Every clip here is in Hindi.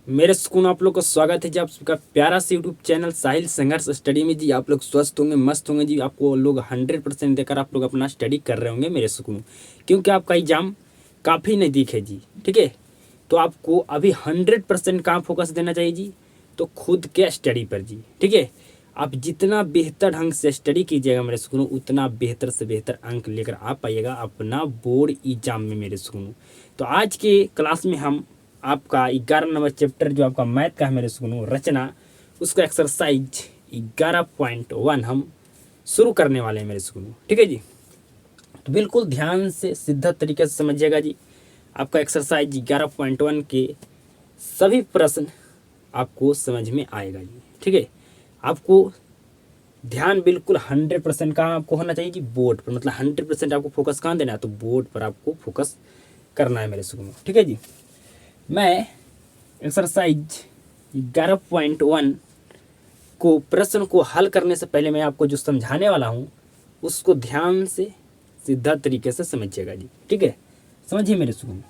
मेरे सुकून आप लोग का स्वागत है जी। आप सबका प्यारा सा यूट्यूब चैनल साहिल संघर्ष स्टडी में जी। आप लोग स्वस्थ होंगे, मस्त होंगे जी। आपको लोग 100% देकर आप लोग अपना स्टडी कर रहे होंगे मेरे सुकून, क्योंकि आपका एग्जाम काफ़ी नज़दीक है जी। ठीक है, तो आपको अभी 100% कहाँ फोकस देना चाहिए जी? तो खुद के स्टडी पर जी। ठीक है, आप जितना बेहतर ढंग से स्टडी कीजिएगा मेरे सुकून, उतना बेहतर से बेहतर अंक लेकर आ पाइएगा अपना बोर्ड एग्जाम में मेरे सुकून। तो आज के क्लास में हम आपका 11 नंबर चैप्टर जो आपका मैथ का है मेरे सुनो रचना, उसका एक्सरसाइज 11.1 हम शुरू करने वाले हैं मेरे सुनो। ठीक है जी, तो बिल्कुल ध्यान से सीधा तरीके से समझिएगा जी। आपका एक्सरसाइज 11.1 के सभी प्रश्न आपको समझ में आएगा जी। ठीक है, आपको ध्यान बिल्कुल 100% कहाँ आपको होना चाहिए जी? बोर्ड पर। मतलब 100% आपको फोकस कहाँ देना है? तो बोर्ड पर आपको फोकस करना है मेरे सुनो। ठीक है जी, मैं एक्सरसाइज 11.1 को प्रश्न को हल करने से पहले मैं आपको जो समझाने वाला हूँ उसको ध्यान से सीधा तरीके से समझिएगा जी। ठीक है, समझिए मेरे सुकून।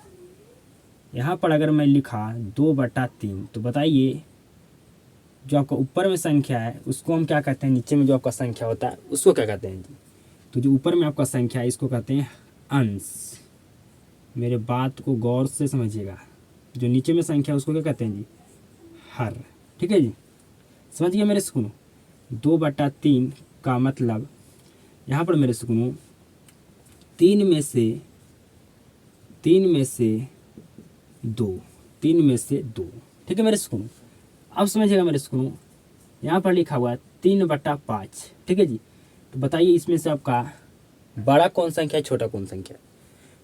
यहाँ पर अगर मैं लिखा 2/3, तो बताइए जो आपका ऊपर में संख्या है उसको हम क्या कहते हैं? नीचे में जो आपका संख्या होता है उसको क्या कहते हैं जी? तो जो ऊपर में आपका संख्या है इसको कहते हैं अंश। मेरे बात को गौर से समझिएगा। जो नीचे में संख्या है उसको क्या कहते हैं जी? हर। ठीक है जी, समझ गए मेरे सुकून। 2/3 का मतलब यहाँ पर मेरे सुकून तीन में से दो, 3 में से 2। ठीक है मेरे सुकून, अब समझिएगा मेरे सुकून। यहाँ पर लिखा हुआ है 3/5। ठीक है जी, तो बताइए इसमें से आपका बड़ा कौन संख्या है, छोटा कौन संख्या है?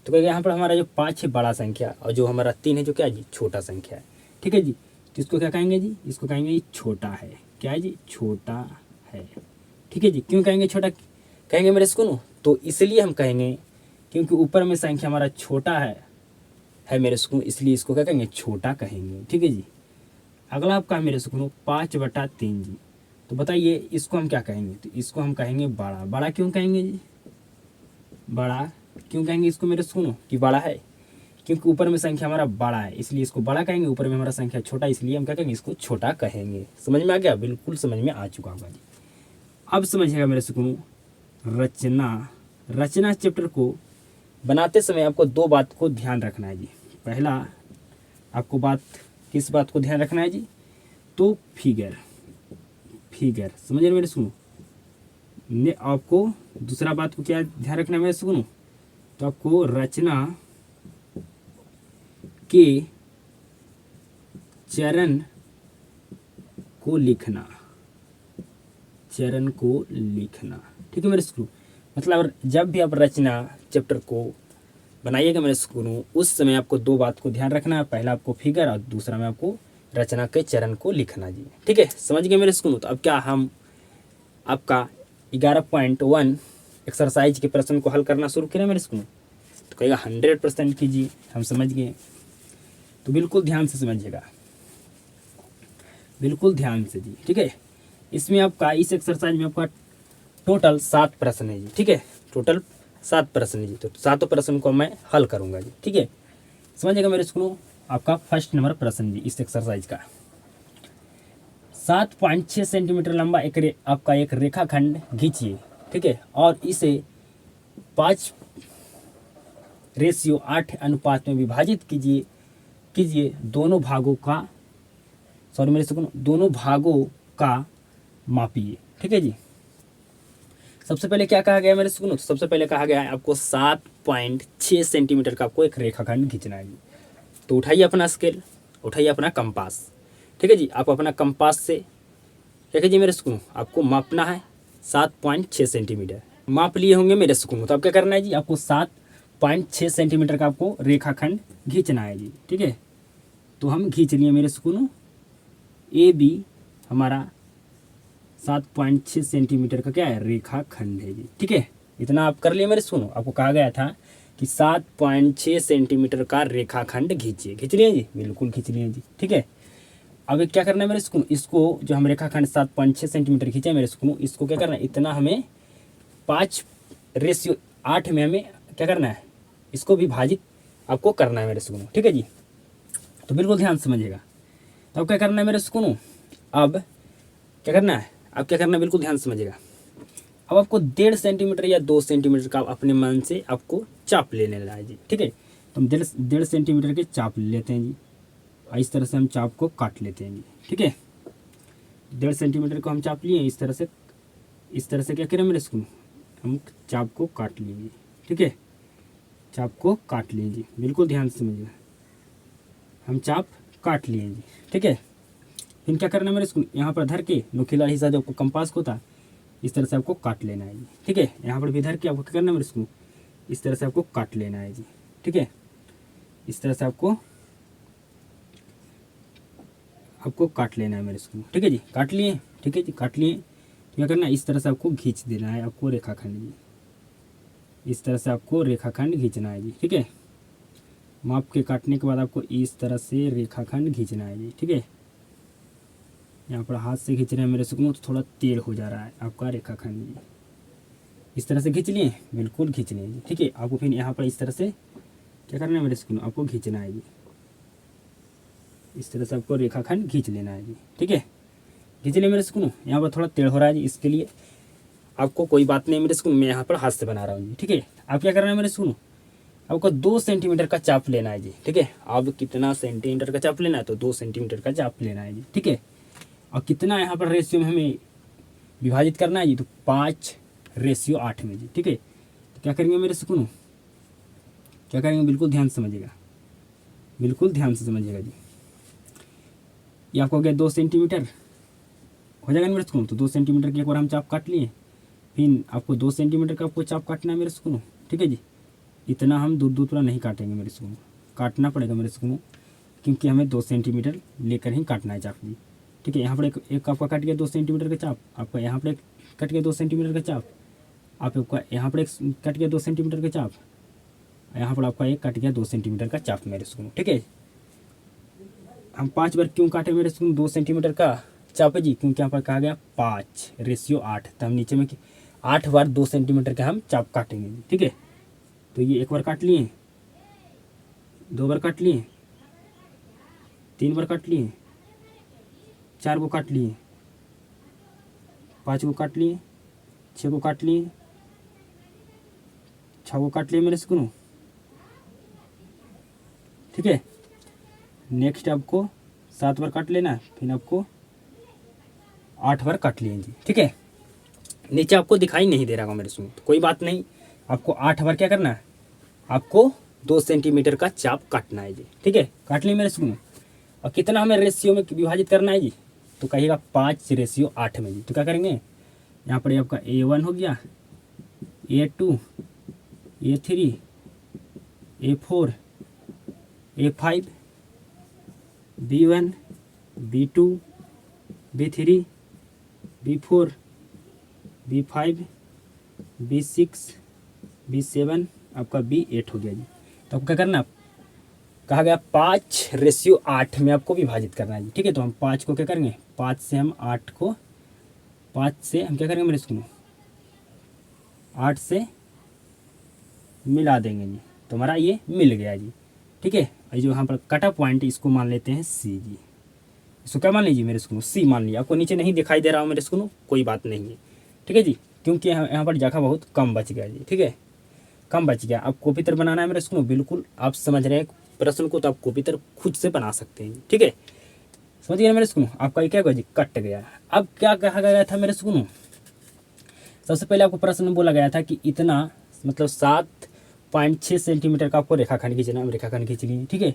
तो कहेगा यहाँ पर हमारा जो 5 है बड़ा संख्या, और जो हमारा 3 है जो क्या जी? छोटा संख्या है। ठीक है जी, तो इसको क्या कहेंगे जी? इसको कहेंगे ये छोटा है। क्या है जी? छोटा है। ठीक है जी, क्यों कहेंगे छोटा कहेंगे मेरे सुनो? तो इसलिए हम कहेंगे क्योंकि ऊपर में संख्या हमारा छोटा है मेरे सुकून, इसलिए इसको क्या कहेंगे? छोटा कहेंगे। ठीक है जी, अगला आपका है मेरे सुकून 5/3 जी। तो बताइए इसको हम क्या कहेंगे? तो इसको हम कहेंगे बड़ा। बड़ा क्यों कहेंगे जी? बड़ा क्यों कहेंगे इसको मेरे सुनो कि बड़ा है? क्योंकि ऊपर में संख्या हमारा बड़ा है इसलिए इसको बड़ा कहेंगे, ऊपर में हमारा संख्या छोटा इसलिए हम क्या कहेंगे? इसको छोटा कहेंगे। समझ में आ गया? बिल्कुल समझ में आ चुका होगा जी। अब समझिएगा मेरे सुकून, रचना चैप्टर को बनाते समय आपको 2 बात को ध्यान रखना है जी। पहला आपको बात किस बात को ध्यान रखना है जी? तो फिगर समझ रहे मेरे सुनो ने। आपको दूसरा बात को क्या ध्यान रखना है मेरे सुनो? तो आपको रचना के चरण को लिखना। ठीक है मेरे स्कूल। मतलब जब भी आप रचना चैप्टर को बनाइएगा मेरे स्कूल, उस समय आपको 2 बात को ध्यान रखना है। पहला आपको फिगर और दूसरा में आपको रचना के चरण को लिखना जी। ठीक है, समझ गए मेरे स्कूल। तो अब क्या हम आपका 11.1 एक्सरसाइज के प्रश्न को हल करना शुरू करें मेरे स्कूल? तो कहेगा 100% कीजिए। हम समझ गए, तो बिल्कुल ध्यान से समझिएगा, बिल्कुल ध्यान से जी। ठीक है, इसमें आपका इस एक्सरसाइज में आपका टोटल 7 प्रश्न है जी। ठीक है, टोटल 7 प्रश्न है जी। तो 7 प्रश्न को मैं हल करूंगा जी। ठीक है, समझिएगा मेरे स्कूल। आपका फर्स्ट नंबर प्रश्न जी इस एक्सरसाइज का। 7.6 सेंटीमीटर लंबा आपका एक रेखाखंड खींचिए। ठीक है, और इसे 5:8 अनुपात में विभाजित कीजिए दोनों भागों का मापिए। ठीक है जी, सबसे पहले क्या कहा गया मेरे सुनो? तो सबसे पहले कहा गया है आपको 7.6 सेंटीमीटर का आपको एक रेखाखंड खींचना है जी। तो उठाइए अपना स्केल, उठाइए अपना कंपास। ठीक है जी, आप अपना कंपास से क्या कीजिए मेरे सुकून? आपको मापना है 7.6 सेंटीमीटर। माप लिए होंगे मेरे सुकून, तो अब क्या करना है जी? आपको 7.6 सेंटीमीटर का आपको रेखाखंड खींचना है जी। ठीक है, तो हम खींच लिए मेरे सुकून। ए बी हमारा 7.6 सेंटीमीटर का क्या है? रेखाखंड है जी। ठीक है, इतना आप कर लिए मेरे सुनो। आपको कहा गया था कि 7.6 सेंटीमीटर का रेखाखंड खींचिए। खींच लिए जी? बिल्कुल खींच लिए जी। ठीक है, अब क्या करना है मेरे सुकून? इसको जो हम रेखाखंड 7.6 सेंटीमीटर खींचे मेरे सुकून, इसको क्या करना है? इतना हमें 5:8 में हमें क्या करना है? इसको विभाजित आपको करना है मेरे सुकून। ठीक है जी, तो बिल्कुल ध्यान समझिएगा। तो अब क्या करना है मेरे सुकूनों, अब क्या करना है, अब क्या करना है बिल्कुल ध्यान से समझिएगा। अब आपको 1.5 सेंटीमीटर या 2 सेंटीमीटर का अपने मन से आपको चाप ले लेना है जी। ठीक है, तो हम 1.5 सेंटीमीटर के चाप ले लेते हैं जी, और इस तरह से हम चाप को काट लेते हैं जी। ठीक है, 1.5 सेंटीमीटर को हम चाप लिए, इस तरह से क्या करें मेरे स्कूल, हम चाप को काट लेंगे। ठीक है, चाप को काट लीजिए, बिल्कुल ध्यान से समझिए, हम चाप काट लिए जी। ठीक है, फिर क्या करना है मेरे स्कूल, यहाँ पर धर के नुकीला हिस्सा जो आपको कंपास को होता इस तरह से आपको काट लेना है जी। ठीक है, यहाँ पर भी धर के आपको क्या करना है मेरे स्कूल, इस तरह से आपको काट लेना है जी। ठीक है, इस तरह से आपको काट लेना है मेरे स्कूल। ठीक है जी, काट लिए। ठीक है जी, काट लिए, तो क्या करना है, इस तरह से आपको खींच देना है आपको रेखाखंड जी, इस तरह से आपको रेखाखंड खींचना है जी। ठीक है, माप के काटने के बाद आपको इस तरह से रेखाखंड खींचना है जी। ठीक है, यहाँ पर हाथ से खींच रहे हैं मेरे सुकनों, तो थोड़ा टेढ़ हो जा रहा है आपका रेखाखंड जी। इस तरह से खींच लिए, बिल्कुल खींच लिए जी। ठीक है, आपको फिर यहाँ पर इस तरह से क्या करना है मेरे सुकनों, आपको खींचना है जी, इस तरह से आपको रेखाखंड खींच लेना है जी। ठीक है, खींच लिया मेरे सुकनों, यहाँ पर थोड़ा टेढ़ हो रहा है जी, इसके लिए आपको कोई बात नहीं मेरे सुकनों, मैं यहाँ पर हाथ से बना रहा हूँ जी। ठीक है, आप क्या करना है मेरे सुकनों, आपको 2 सेंटीमीटर का चाप लेना है जी। ठीक है, अब कितना सेंटीमीटर का चाप लेना है, तो 2 सेंटीमीटर का चाप लेना है जी। ठीक है, और कितना यहाँ पर रेशियो में हमें विभाजित करना है जी, तो 5:8 में जी। ठीक है, तो क्या करेंगे मेरे सुकूनों, क्या करेंगे बिल्कुल ध्यान से समझिएगा, बिल्कुल ध्यान से समझिएगा जी। ये आपको हो गया 2 सेंटीमीटर हो जाएगा मेरे सुकूनों, तो 2 सेंटीमीटर की एक बार हम चाप काट लिए, फिर आपको 2 सेंटीमीटर का आपको चाप काटना है मेरे सुकूनों। ठीक है जी, इतना हम दूर दूर पूरा नहीं काटेंगे मेरे सुकूनों, काटना पड़ेगा मेरे सुकूनों, क्योंकि हमें 2 सेंटीमीटर लेकर ही काटना है चाप जी। ठीक है, यहाँ पर एक आपका कट गया 2 सेंटीमीटर का चाप, आपका यहाँ पर एक कट गया 2 सेंटीमीटर का चाप, आपका यहाँ पर एक कट गया 2 सेंटीमीटर का चाप, यहाँ पर आपका एक कट गया 2 सेंटीमीटर का चाप मेरे सुकूनों। ठीक है, हम 5 बार क्यों काटे मेरे सुकूनों 2 सेंटीमीटर का चाप जी, क्योंकि यहाँ पर कहा गया 5:8, तो हम नीचे में 8 बार 2 सेंटीमीटर का हम चाप काटेंगे। ठीक है, तो ये एक बार काट लिए, 2 बार काट लिए, 3 बार काट लिए, 4 को काट लिए, 5 को काट लिए, 6 को काट लिए, 6 को काट लिए मेरे सुकूनों। ठीक है, नेक्स्ट आपको 7 बार काट लेना, फिर आपको 8 बार काट लिए जी। ठीक है, नीचे आपको दिखाई नहीं दे रहा होगा मेरे सुकूनों, तो कोई बात नहीं, आपको 8 बार क्या करना है, आपको 2 सेंटीमीटर का चाप काटना है जी। ठीक है, काट लिए मेरे सुकूनों, और कितना हमें रेशियो में विभाजित करना है जी, तो कहिएगा 5:8 में जी। तो क्या करेंगे, यहाँ पर आपका A1 हो गया, A2, A3, A4, A5, B1, B2, B3, B4, B5, B6, B7, आपका B8 हो गया जी। तो आपको क्या करना है, कहा गया 5:8 में आपको विभाजित करना है जी। ठीक है, तो हम 5 को क्या करेंगे, 5 से हम 8 को, 5 से हम क्या करेंगे मेरे स्कूल, 8 से मिला देंगे जी, तो हमारा ये मिल गया जी। ठीक है, ये जो यहाँ पर कटा पॉइंट इसको मान लेते हैं C जी, इसको क्या मान लीजिए मेरे स्कूल, C मान लिया। आपको नीचे नहीं दिखाई दे रहा हो मेरे स्कूल, कोई बात नहीं है। ठीक है जी, क्योंकि यहाँ पर जगह बहुत कम बच गया जी। ठीक है, कम बच गया। अब कॉपी तर बनाना है मेरे स्कूल, बिल्कुल आप समझ रहे हैं प्रश्न को, तो आप कॉपी तर खुद से बना सकते हैं। ठीक है, समझ गए मेरे स्कूल, आपका ये क्या हुआ जी, कट गया। अब क्या कहा गया था मेरे स्कूल, सबसे पहले आपको प्रश्न में बोला गया था कि इतना मतलब 7.6 सेंटीमीटर का आपको रेखाखंड खींचना, रेखाखंड खींच लिए। ठीक है,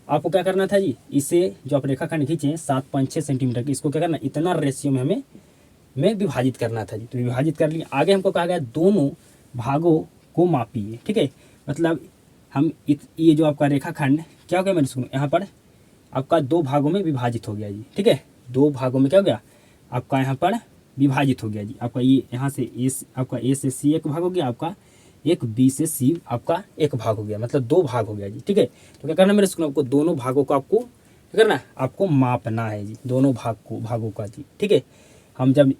आपको क्या करना था जी, इसे जो आप रेखाखंड खींचे 7.6 सेंटीमीटर की, इसको क्या करना, इतना रेशियो में हमें विभाजित करना था जी। तो विभाजित कर लिए। आगे हमको कहा गया दोनों भागों को मापिए। ठीक है, मतलब हम ये जो आपका रेखाखंड क्या हो गया मेरे सुनो, यहाँ पर आपका 2 भागों में विभाजित हो गया जी। ठीक है, 2 भागों में क्या हो गया, आपका यहाँ पर विभाजित हो गया जी। आपका ये यहाँ से आपका A से C एक भाग हो गया, आपका एक B से C आपका एक भाग हो गया, मतलब 2 भाग हो गया जी। ठीक है, तो क्या करना मेरे सुनो, आपको दोनों भागों को आपको क्या करना है, आपको मापना है जी, दोनों भागों का जी। ठीक है, हम जब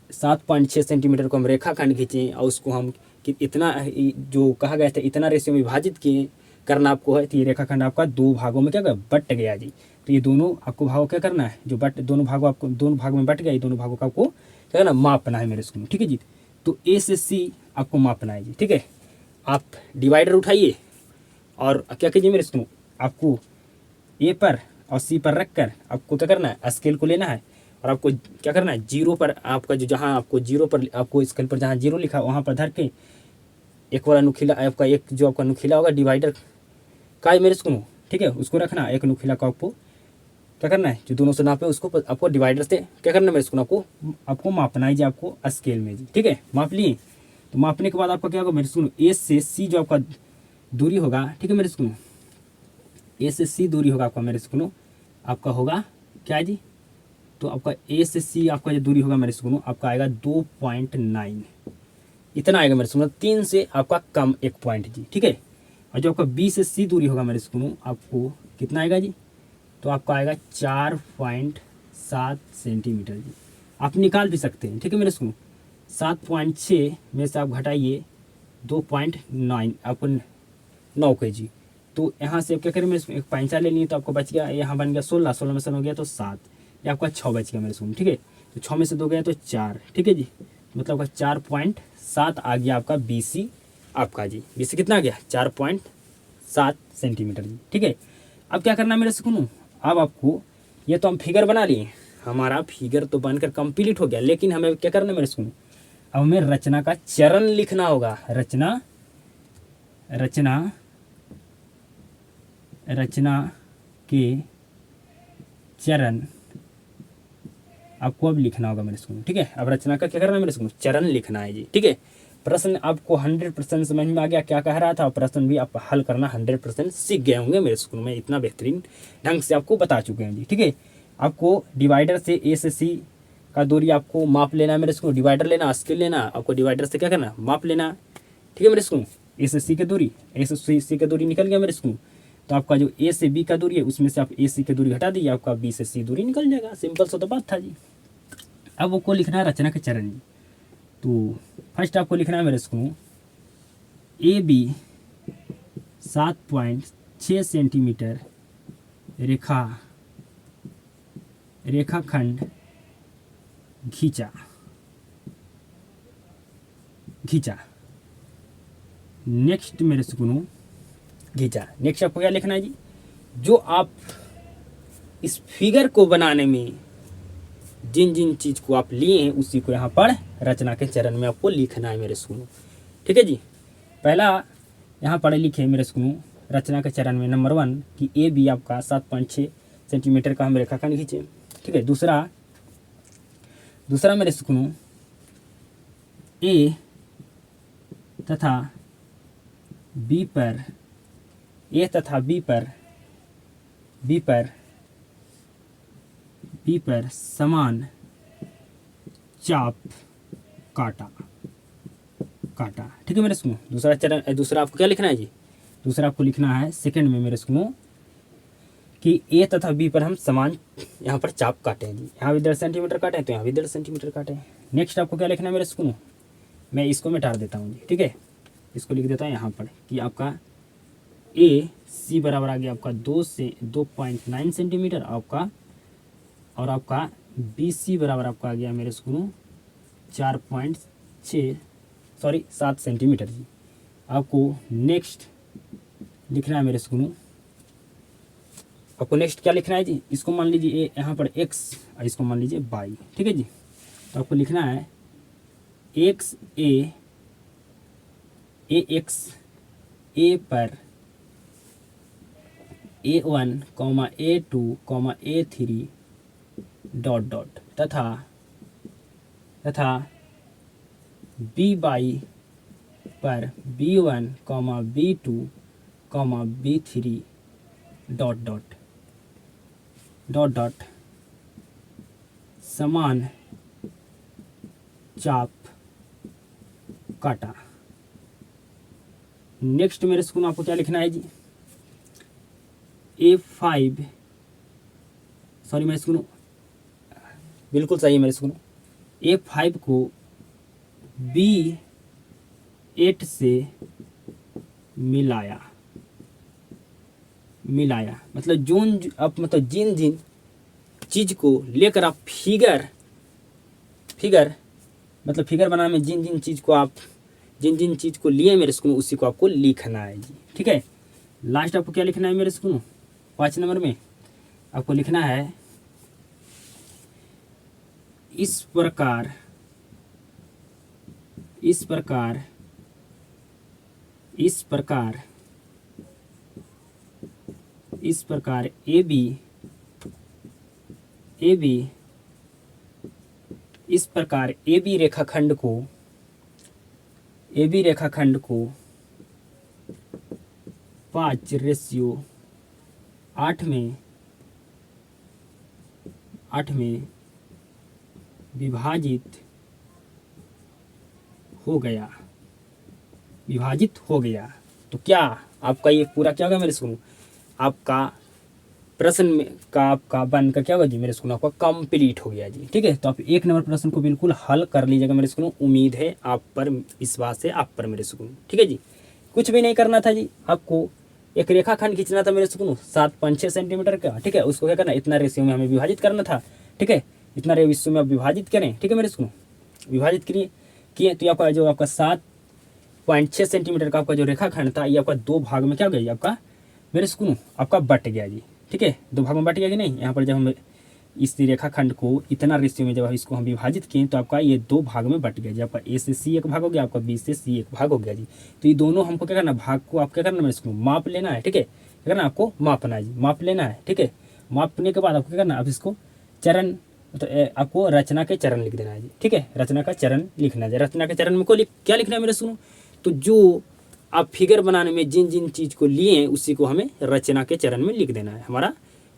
7.6 सेंटीमीटर को हम रेखाखंड खींचे और उसको हम कि इतना जो कहा गया था इतना रेशियो में विभाजित किए, करना आपको है। तो ये रेखाखंड आपका दो भागों में क्या गया, बट गया जी। तो ये दोनों आपको भागों क्या करना है, जो बट दोनों भागों आपको दोनों भागों में बट गया, ये दोनों भागों का आपको क्या करना, मापना है मेरे स्कूल में, ठीक है जी। तो ए से सी आपको मापना है जी, ठीक है। आप डिवाइडर उठाइए और क्या कीजिए मेरे स्कूल, आपको ए पर और सी पर रख कर आपको क्या करना है, स्केल को लेना है और आपको क्या करना है, जीरो पर आपका जो जहाँ आपको जीरो पर आपको स्केल पर जहाँ जीरो लिखा है वहाँ पर धर के एक वाला नुकीला आपका एक जो आपका नुकीला होगा डिवाइडर का है मेरे स्कूल, ठीक है, उसको रखना है। एक नुकीला का आपको क्या करना है, जो दोनों से नापे उसको आपको डिवाइडर से क्या करना है मेरे स्कूल, आपको मापना है जी, आपको स्केल में जी, ठीक है। माप लिए, तो मापने के बाद आपका क्या होगा मेरे स्कूल, ए से सी जो आपका दूरी होगा, ठीक है मेरे स्कूल, ए से सी दूरी होगा आपका मेरे स्कूल, आपका होगा क्या जी, तो आपका ए से सी आपका जो दूरी होगा मेरे स्कूल आपका आएगा 2.9, इतना आएगा मेरे स्कूल, 3 से आपका कम 1 पॉइंट जी, ठीक है। और जो आपका बी से सी दूरी होगा मेरे स्कूल आपको कितना आएगा जी, तो आपका आएगा 4.7 सेंटीमीटर जी। आप निकाल भी सकते हैं, ठीक है मेरे स्कूल। 7.6 में से आप घटाइए 2.9 आपको 9 के जी, तो यहाँ से आप क्या करें मेरे स्कूल, एक पैंचा ले लिए तो आपको बच गया, यहाँ बन गया 16, 16 में से हो गया तो 7, ये आपका 6 बच गया मेरे स्कूल, ठीक है। तो 6 में से 2 गया तो 4, ठीक है जी, मतलब आपका 4.7 आ गया आपका बी सी आपका जी। बी सी कितना आ गया, 4.7 सेंटीमीटर जी, ठीक है। अब क्या करना है मेरे स्कूल, अब आपको ये तो हम फिगर बना लिए, हमारा फिगर तो बनकर कंप्लीट हो गया, लेकिन हमें क्या करना है मेरे स्कूल, अब हमें रचना का चरण लिखना होगा। रचना रचना रचना के चरण आपको अब लिखना होगा मेरे स्कूल, ठीक है। अब रचना का क्या करना है मेरे स्कूल, चरण लिखना है जी, ठीक है। प्रश्न आपको 100% समझ में आ गया क्या कह रहा था, और प्रश्न भी आप हल करना 100% सीख गए होंगे मेरे स्कूल में, इतना बेहतरीन ढंग से आपको बता चुके हैं जी, ठीक है। आपको डिवाइडर से ए से सी का दूरी आपको माप लेना है मेरे स्कूल, डिवाइडर लेना, स्केल लेना, आपको डिवाइडर से क्या करना, माप लेना, ठीक है मेरे स्कूल। ए से सी की दूरी, ए से सी की दूरी निकल गया मेरे स्कूल, तो आपका जो ए से बी का दूरी है उसमें से आप ए सी की दूरी घटा दीजिए, आपका बी से सी दूरी निकल जाएगा, सिंपल सा तो बात था जी। अब वो को लिखना है रचना के चरण जी। तो फर्स्ट आपको लिखना है मेरे स्कूल, ए बी 7.6 सेंटीमीटर रेखाखंड खींचा। नेक्स्ट मेरे स्कूल खींचा, नेक्स्ट आपको क्या लिखना है जी, जो आप इस फिगर को बनाने में जिन जिन चीज़ को आप लिए हैं उसी को यहाँ पर रचना के चरण में आपको लिखना है मेरे स्कूल, ठीक है जी। पहला यहाँ पढ़े लिखे मेरे स्कूल रचना के चरण में नंबर 1 कि ए बी आपका 7.6 सेंटीमीटर का हम रेखाखंड खींचे, ठीक है। दूसरा मेरे स्कूल ए तथा बी पर समान चाप काटा, ठीक है मेरे स्कूल। दूसरा आपको क्या लिखना है जी, दूसरा आपको लिखना है सेकंड में मेरे स्कूल कि ए तथा बी पर हम समान यहाँ पर चाप काटे हैं जी, यहाँ भी 1.5 सेंटीमीटर काटे हैं तो यहाँ भी 1.5 सेंटीमीटर काटे हैं। नेक्स्ट आपको क्या लिखना है मेरे स्कूल, मैं इसको मिटा देता हूँ जी, ठीक है, इसको लिख देता हूँ यहाँ पर कि आपका ए सी बराबर आ गया आपका 2.9 सेंटीमीटर आपका, और आपका बी सी बराबर आपका आ गया मेरे स्कूल 7 सेंटीमीटर जी। आपको नेक्स्ट लिखना है मेरे स्कूल, आपको नेक्स्ट क्या लिखना है जी, इसको मान लीजिए यहाँ पर x और इसको मान लीजिए y, ठीक है जी। तो आपको लिखना है x ए पर A1, A2, A3 डॉट तथा by पर B1, B2, B3 डॉट समान चाप काटा। नेक्स्ट मेरे स्कूल आपको क्या लिखना है जी, A5 सॉरी मेरे स्कूल बिल्कुल सही है मेरे स्कूल, A5 को B8 से मिलाया, मिलाया, मतलब जोन आप मतलब जिन जिन चीज को लेकर आप फिगर मतलब फिगर बनाने में जिन जिन चीज को आप जिन जिन चीज को लिए मेरे स्कूल उसी को आपको लिखना है जी। ठीक है, लास्ट आपको क्या लिखना है मेरे स्कूल 5 नंबर में आपको लिखना है इस प्रकार ए बी इस प्रकार ए बी रेखाखंड को 5:8 में विभाजित हो गया। तो क्या आपका ये पूरा क्या होगा मेरे स्कूल, आपका प्रश्न में का आपका बनकर क्या होगा जी मेरे स्कूल आपका कंप्लीट हो गया जी। ठीक है, तो आप 1 नंबर प्रश्न को बिल्कुल हल कर लीजिएगा मेरे स्कूल, उम्मीद है आप पर, विश्वास है आप पर मेरे स्कूल। ठीक है जी, कुछ भी नहीं करना था जी, आपको एक रेखाखंड खींचना था मेरे स्कूल 7.6 सेंटीमीटर का। ठीक है, उसको क्या करना, इतना रेशियो में हमें विभाजित करना था। ठीक है, इतना रेशियो में आप विभाजित करें। ठीक है मेरे स्कूल, विभाजित किए तो आपका जो आपका 7.6 सेंटीमीटर का आपका जो रेखाखंड था ये आपका 2 भाग में क्या हो गया आपका मेरे स्कूल आपका बट गया जी। ठीक है, 2 भाग में बट गया कि नहीं। यहाँ पर जब हम इस रेखाखंड को इतना रेशियो में जब इसको हम विभाजित किए तो आपका ये 2 भाग में बट गया जी। आपका ए से सी एक भाग हो गया, आपका बी से सी एक भाग हो गया जी। तो ये दोनों हमको क्या करना, भाग को आप क्या करना मेरे स्कूल माप लेना है। ठीक है, क्या करना आपको मापना है जी, माप लेना है। ठीक है, मापने के बाद आपको क्या करना, अब इसको चरण तो आपको रचना के चरण लिख देना है जी। ठीक है, रचना का चरण लिखना है। रचना के चरण में को क्या लिखना है मेरे सुनो, तो जो आप फिगर बनाने में जिन जिन चीज को लिए उसी को हमें रचना के चरण में लिख देना है। हमारा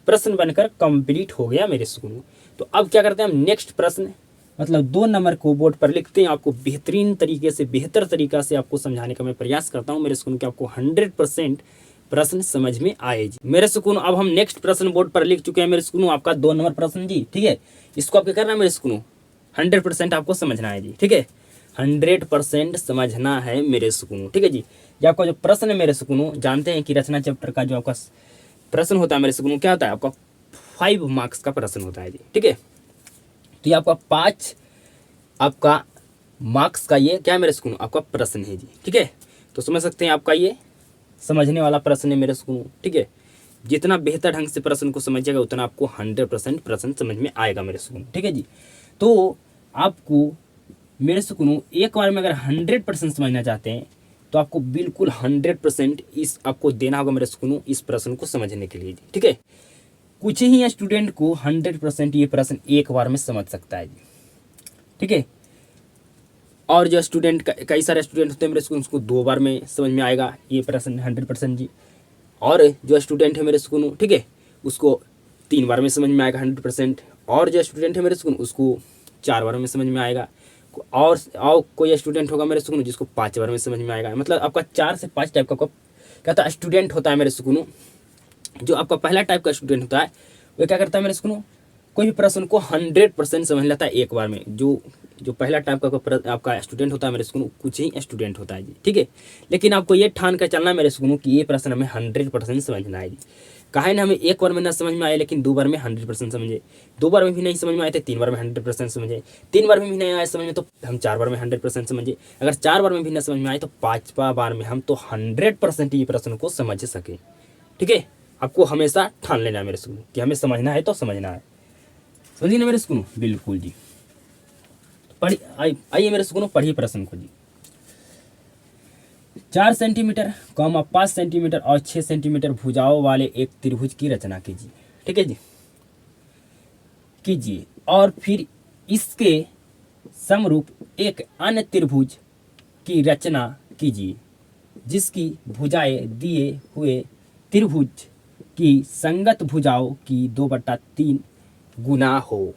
प्रश्न बनकर कंप्लीट हो गया मेरे स्कूल। तो अब क्या करते हैं हम नेक्स्ट प्रश्न मतलब 2 नंबर को बोर्ड पर लिखते हैं। आपको बेहतरीन तरीके से बेहतर तरीका से आपको समझाने का मैं प्रयास करता हूँ मेरे स्कूल कि आपको 100% प्रश्न समझ में आए जी मेरे स्कूल। अब हम नेक्स्ट प्रश्न बोर्ड पर लिख चुके हैं मेरे स्कूल, आपका 2 नंबर प्रश्न जी। ठीक है, इसको आप क्या करना है मेरे स्कूल 100% आपको समझना है जी। ठीक है, 100% समझना है मेरे स्कूल। ठीक है जी, ये आपका जो प्रश्न है मेरे स्कूल, जानते हैं कि रचना चैप्टर का जो आपका प्रश्न होता है मेरे स्कूल क्या होता है, आपका 5 मार्क्स का प्रश्न होता है जी। ठीक है, तो ये आपका 5 आपका मार्क्स का ये क्या है मेरे स्कूल आपका प्रश्न है जी। ठीक है, तो समझ सकते हैं आपका ये समझने वाला प्रश्न है मेरे स्कूल। ठीक है, जितना बेहतर ढंग से प्रश्न को समझिएगा उतना आपको 100% प्रश्न समझ में आएगा मेरे स्कूल। ठीक है जी, तो आपको मेरे स्कूल एक बार में अगर 100% समझना चाहते हैं तो आपको बिल्कुल 100% इस आपको देना होगा मेरे स्कूल इस प्रश्न को समझने के लिए जी। ठीक है, कुछ ही स्टूडेंट को 100% ये प्रश्न एक बार में समझ सकता है जी। ठीक है, और जो स्टूडेंट कई सारे स्टूडेंट होते हैं मेरे स्कूल उसको 2 बार में समझ में आएगा ये प्रश्न 100% जी। और जो स्टूडेंट है मेरे स्कूल ठीक है उसको 3 बार में समझ में आएगा 100%। और जो स्टूडेंट है मेरे स्कूल उसको 4 बार में समझ में आएगा। और कोई स्टूडेंट होगा मेरे स्कूल जिसको 5 बार में समझ में आएगा। मतलब आपका 4 से 5 टाइप का क्या होता है स्टूडेंट होता है मेरे स्कूल। जो आपका पहला टाइप का स्टूडेंट होता है वो क्या करता है मेरे स्कूल, कोई भी प्रश्न को 100% समझ लेता है एक बार में। जो पहला टाइप का आपका स्टूडेंट होता है मेरे स्कूल कुछ ही स्टूडेंट होता है जी। ठीक है, लेकिन आपको ये ठान कर चलना है मेरे स्कूल कि ये प्रश्न हमें 100% समझना है जी। कहा ना हमें एक बार में ना समझ में आए लेकिन 2 बार में 100% समझे, 2 बार में भी नहीं समझ में आए तो 3 बार में 100% समझे, 3 बार में भी नहीं आए समझ में तो हम 4 बार में 100% समझे, अगर 4 बार में भी ना समझ में आए तो 5वां बार में हम तो 100% ये प्रश्न को समझ सके। ठीक है, आपको हमेशा ठान लेना है मेरे स्कूल कि हमें समझना है तो समझना है। समझिए ना मेरे स्कूल, बिल्कुल जी। आइए मेरे स्कूल पढ़िए प्रश्न को जी। 4 सेंटीमीटर 5 सेंटीमीटर और 6 सेंटीमीटर भुजाओं वाले एक त्रिभुज की रचना कीजिए। ठीक है जी, कीजिए और फिर इसके समरूप एक अन्य त्रिभुज की रचना कीजिए जिसकी भुजाएं दिए हुए त्रिभुज की संगत भुजाओं की 2/3 गुना हो।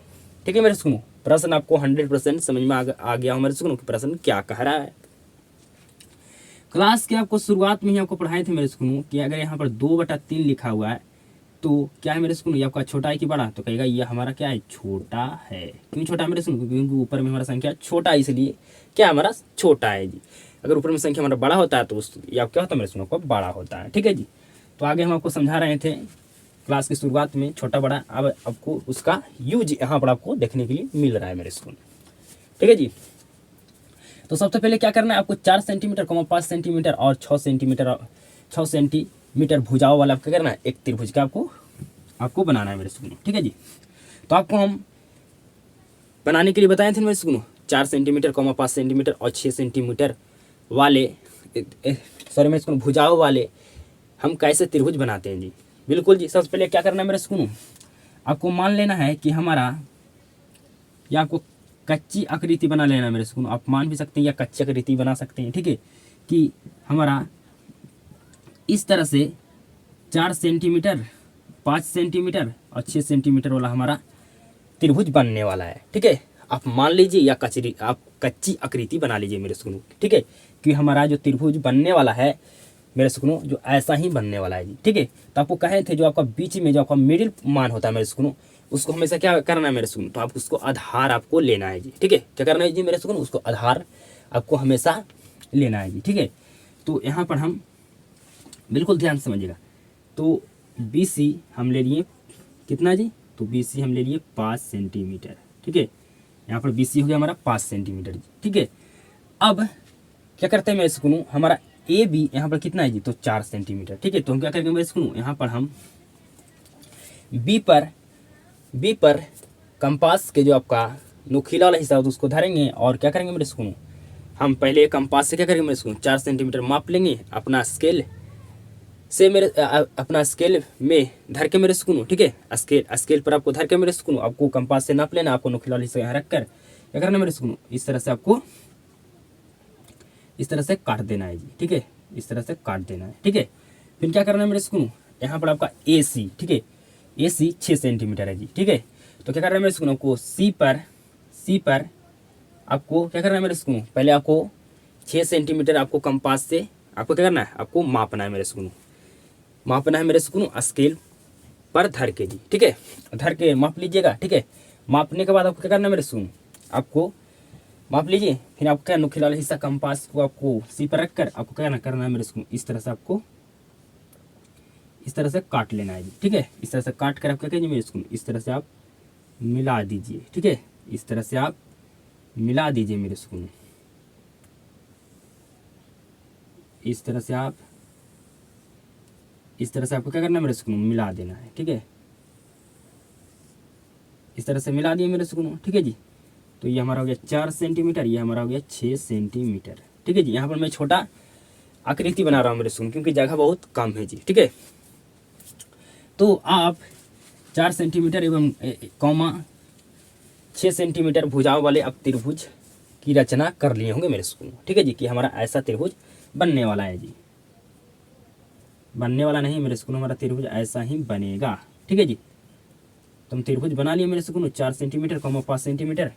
ठीक है मेरे सुनो, प्रश्न आपको 100% समझ में आ गया हो मेरे सुनो कि प्रश्न क्या कह रहा है। क्लास के आपको शुरुआत में ही आपको पढ़ाए थे मेरे स्कूल कि अगर यहाँ पर 2/3 लिखा हुआ है तो क्या है मेरे स्कूल ये आपका छोटा है कि बड़ा, तो कहेगा ये हमारा क्या है छोटा है। क्यों छोटा है मेरे स्कूल, क्योंकि ऊपर में हमारा संख्या छोटा है इसलिए क्या हमारा छोटा है जी। अगर ऊपर में संख्या हमारा बड़ा होता है तो या क्या होता है मेरे स्कूल को बड़ा होता है। ठीक है जी, तो आगे हम आपको समझा रहे थे क्लास की शुरुआत में छोटा बड़ा, अब आपको उसका यूज यहाँ पर आपको देखने के लिए मिल रहा है मेरे स्कूल। ठीक है जी। तो सबसे पहले क्या करना है आपको 4 सेंटीमीटर 5 सेंटीमीटर और 6 सेंटीमीटर भुजाओं वाला क्या करना है, एक त्रिभुज का आपको बनाना है मेरे स्कूल। ठीक है जी। तो आपको हम बनाने के लिए बताए थे मेरे स्कूल 4 सेंटीमीटर 5 सेंटीमीटर और 6 सेंटीमीटर वाले सॉरी मेरे स्कूल भुजाओं वाले हम कैसे त्रिभुज बनाते हैं जी। बिल्कुल जी। सबसे पहले क्या करना है मेरे स्कूल, आपको मान लेना है कि हमारा, या आपको कच्ची आकृति बना लेना है मेरे स्कूल। आप मान भी सकते हैं या कच्ची आकृति बना सकते हैं। ठीक है कि हमारा इस तरह से 4 सेंटीमीटर 5 सेंटीमीटर और 6 सेंटीमीटर वाला हमारा त्रिभुज बनने वाला है। ठीक है, आप मान लीजिए या आप कच्ची आकृति बना लीजिए मेरे सुनो। ठीक है, कि हमारा जो त्रिभुज बनने वाला है मेरे सुनो, जो ऐसा ही बनने वाला है जी। ठीक है, तो आपको कहे थे जो आपका बीच में जो आपका मिडिल मान होता है मेरे सुनो, उसको हमेशा क्या करना है मेरे सुनो, तो आप उसको आधार आपको लेना है जी। ठीक है, क्या करना है जी मेरे सुनो, उसको आधार आपको हमेशा लेना है जी। ठीक है, तो यहाँ पर हम बिल्कुल ध्यान से समझिएगा। तो BC हम ले लिए कितना जी, तो BC हम ले लिए 5 सेंटीमीटर। ठीक है, यहाँ पर BC हो गया हमारा 5 सेंटीमीटर जी। ठीक है, अब क्या करते हैं मेरे सुनो, हमारा AB यहाँ पर कितना है जी, तो 4 सेंटीमीटर। ठीक है, तो हम क्या करेंगे मेरे सुनो, यहाँ पर हम B पर कंपास के जो आपका नुकीला वाला हिस्सा है उसको धरेंगे और क्या करेंगे मेरे सुनो, हम पहले कंपास से क्या करेंगे मेरे सुनो, 4 सेंटीमीटर माप लेंगे अपना स्केल से अपना स्केल में धर के मेरे सुकून। ठीक है, स्केल पर आपको धर के मेरे सुकून, आपको कंपास से नाप लेना, आपको नुकीला वाला हिस्सा यहाँ रख कर क्या करना मेरे सुकून, इस तरह से आपको इस तरह से काट देना है जी। ठीक है, इस तरह से काट देना है। ठीक है, फिर क्या करना है मेरे सुकून, यहाँ पर आपका AC, ठीक है, AC 6 सेंटीमीटर है जी। ठीक है, तो क्या करना है मेरे सुकून, आपको C पर आपको क्या करना है मेरे सुकून, पहले आपको 6 सेंटीमीटर आपको कंपास से आपको क्या करना है, आपको मापना है मेरे सुकून, मापना है मेरे सुकून स्केल पर धर के जी। ठीक है, धर के माप लीजिएगा। ठीक है, मापने के बाद आपको क्या करना है मेरे सुकून, आपको माप लीजिए, फिर आपको क्या नुकीला वाला हिस्सा कंपास को आपको C पर रख कर आपको क्या करना है मेरे सुकून, इस तरह से आपको इस तरह से काट लेना है जी। ठीक है, इस तरह से काट कर आप क्या कीजिए मेरे सुकून, इस तरह से आप मिला दीजिए। ठीक है, इस तरह से आप मिला दीजिए मेरे सुकून, इस तरह से आपको क्या करना है मेरे सुकून, मिला देना है। ठीक है, इस तरह से मिला दिए मेरे सुकून। ठीक है जी, तो ये हमारा हो गया 4 सेंटीमीटर, ये हमारा हो गया 6 सेंटीमीटर। ठीक है जी, यहाँ पर मैं छोटा आकृति बना रहा हूँ मेरे सुकून, क्योंकि जगह बहुत कम है जी। ठीक है, तो आप 4 सेंटीमीटर एवं 6 सेंटीमीटर भुजाओं वाले अब त्रिभुज की रचना कर लिए होंगे मेरे सुकून। ठीक है जी, कि हमारा ऐसा त्रिभुज बनने वाला है जी, बनने वाला नहीं मेरे सुकून, हमारा त्रिभुज ऐसा ही बनेगा। ठीक है जी, तो हम त्रिभुज बना लिए मेरे सुकून 4 सेंटीमीटर 5 सेंटीमीटर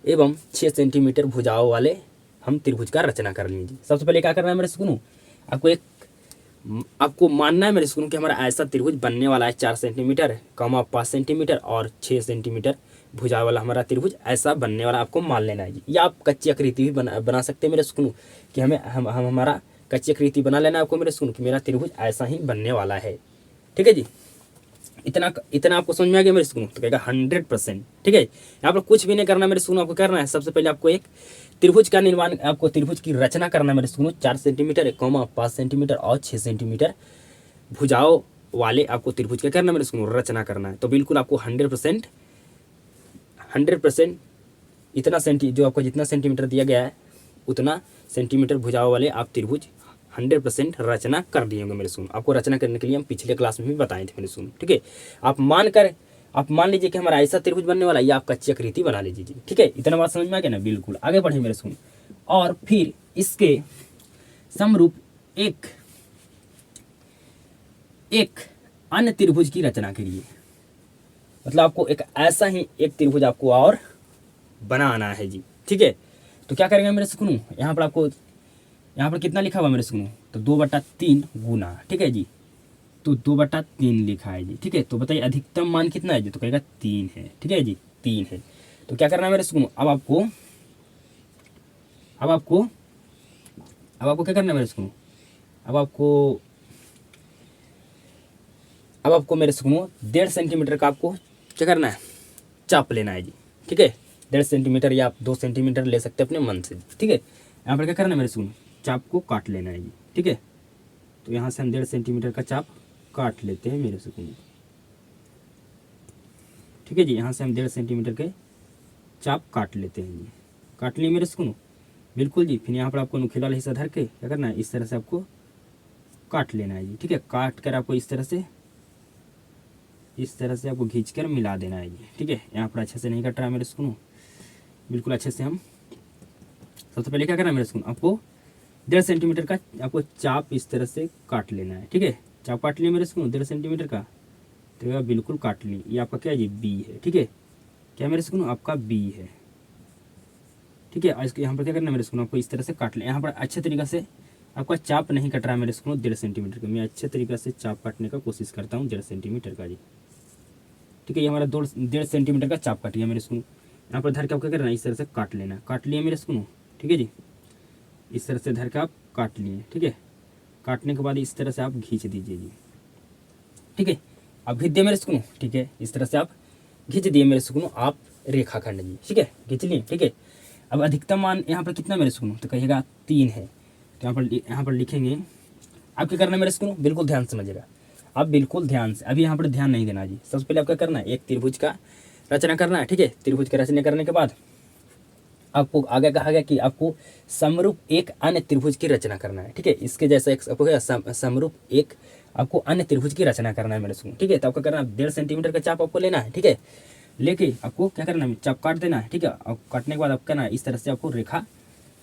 एवं 6 सेंटीमीटर भुजाओं वाले हम त्रिभुज का रचना कर लीजिए। सबसे पहले क्या करना है मेरे सुकून, आपको मानना है मेरे सुकून कि हमारा ऐसा त्रिभुज बनने वाला है 4 सेंटीमीटर 5 सेंटीमीटर और 6 सेंटीमीटर भुजा वाला हमारा त्रिभुज ऐसा बनने वाला आपको मान लेना है जी। या आप कच्ची आकृति भी बना सकते हैं मेरे सुकून, कि हम हमारा कच्ची आकृति बना लेना है आपको मेरे सुकून, कि मेरा त्रिभुज ऐसा ही बनने वाला है। ठीक है जी, इतना आपको समझ में आ गया मेरे सुकून, तो कहेगा 100%। ठीक है, यहाँ पर कुछ भी नहीं करना मेरे सुकून, आपको करना है सबसे पहले आपको एक त्रिभुज का निर्माण, आपको त्रिभुज की रचना करना है मेरे सुकून 4 सेंटीमीटर 5 सेंटीमीटर और 6 सेंटीमीटर भुजाओं वाले आपको त्रिभुज का करना है मेरे सुकून, रचना करना है। तो बिल्कुल आपको 100% इतना जो आपको जितना सेंटीमीटर दिया गया है उतना सेंटीमीटर भुजाओं वाले आप त्रिभुज 100% रचना कर दिए होंगे मेरे सुन। आपको रचना करने के लिए हम पिछले क्लास में भी बताए थे मेरे सुन। ठीक है, आप मान लीजिए कि हमारा ऐसा त्रिभुज बनने वाला है, या आप कच्ची आकृति बना लीजिए जी। ठीक है, इतना बात समझ में आ गया ना। बिल्कुल आगे बढ़े मेरे सुन, और फिर इसके समरूप एक अन्य त्रिभुज की रचना करिए। मतलब आपको एक ऐसा ही एक त्रिभुज आपको और बनाना है जी। ठीक है, तो क्या करेंगे मेरे सुकून, यहाँ पर कितना लिखा हुआ मेरे सुकून, तो 2/3 गुना। ठीक है जी, तो 2/3 लिखा है जी। ठीक है, तो बताइए अधिकतम मान कितना है जी, तो कहेगा 3 है। ठीक है जी, 3 है। तो क्या करना है मेरे सुकून, अब आपको क्या करना है मेरे सुकून, अब आपको मेरे सुनो 1.5 सेंटीमीटर का आपको क्या करना है, चाप लेना है जी। ठीक है, 1.5 सेंटीमीटर या आप 2 सेंटीमीटर ले सकते हैं अपने मन से। ठीक है, यहाँ पर क्या करना है मेरे सुनो, चाप को काट लेना है जी। ठीक है, तो यहाँ से हम 1.5 सेंटीमीटर का चाप काट लेते हैं मेरे सुकून। ठीक है जी, यहाँ से हम 1.5 सेंटीमीटर के चाप काट लेते हैं जी। काट लिए मेरे सुकून, बिल्कुल जी। फिर यहाँ पर आपको नुकीला वाला हिस्सा धर के क्या करना है, इस तरह से आपको काट लेना है जी। ठीक है, काट कर आपको इस तरह से आपको खींच कर मिला देना है जी। ठीक है, यहाँ पर अच्छे से नहीं कट रहा है मेरे सुकून, बिल्कुल अच्छे से हम सबसे पहले क्या करना है मेरे सुकून, आपको 1.5 सेंटीमीटर का आपको चाप इस तरह से काट लेना है। ठीक है, चाप काट लिया मेरे सुकून 1.5 सेंटीमीटर का, तो बिल्कुल काट ली। ये आपका क्या है जी, बी है। ठीक है, क्या मेरे सुकून, आपका बी है। ठीक है, इसके यहाँ पर क्या करना है मेरे सुकून, आपको इस तरह से काट लें। यहाँ पर अच्छे तरीके से आपका चाप नहीं कट रहा है मेरे सुकून 1.5 सेंटीमीटर का। मैं अच्छे तरीके से चाप काटने का कोशिश करता हूँ 1.5 सेंटीमीटर का जी। ठीक है, ये हमारा 1.5 सेंटीमीटर का चाप काट गया मेरे सुकून। यहाँ पर धर के आप क्या करना है, इस तरह से काट लेना। काट लिए मेरे सुकून। ठीक है जी, इस तरह से धर के आप काट लिए। ठीक है, काटने के बाद इस तरह से आप खींच दीजिए जी। ठीक है, आप खींच दिए मेरे सुकून। ठीक है, इस तरह से आप खींच दिए मेरे सुकून आप रेखाखंड जी। ठीक है, खींच लिए। ठीक है, अब अधिकतम मान यहाँ पर कितना मेरे सुकून, तो कहिएगा 3 है। तो यहाँ पर लिखेंगे। आप क्या करना है मेरे सुकून, बिल्कुल ध्यान समझिएगा। आप बिल्कुल ध्यान से, अभी यहाँ पर ध्यान नहीं देना जी। सबसे पहले आप क्या करना है, एक त्रिभुज का रचना करना है। ठीक है, त्रिभुज का रचना करने के बाद आपको आगे कहा गया कि आपको समरूप एक अन्य त्रिभुज की रचना करना है। ठीक है, इसके जैसा एक आपको क्या समरूप एक आपको अन्य त्रिभुज की रचना करना है मेरे सुकून। ठीक है, तो आपको करना है 1.5 सेंटीमीटर का चाप आपको लेना है। ठीक है, लेके आपको क्या करना है, चाप काट देना है। ठीक है, अब काटने के बाद आप करना है इस तरह से आपको रेखा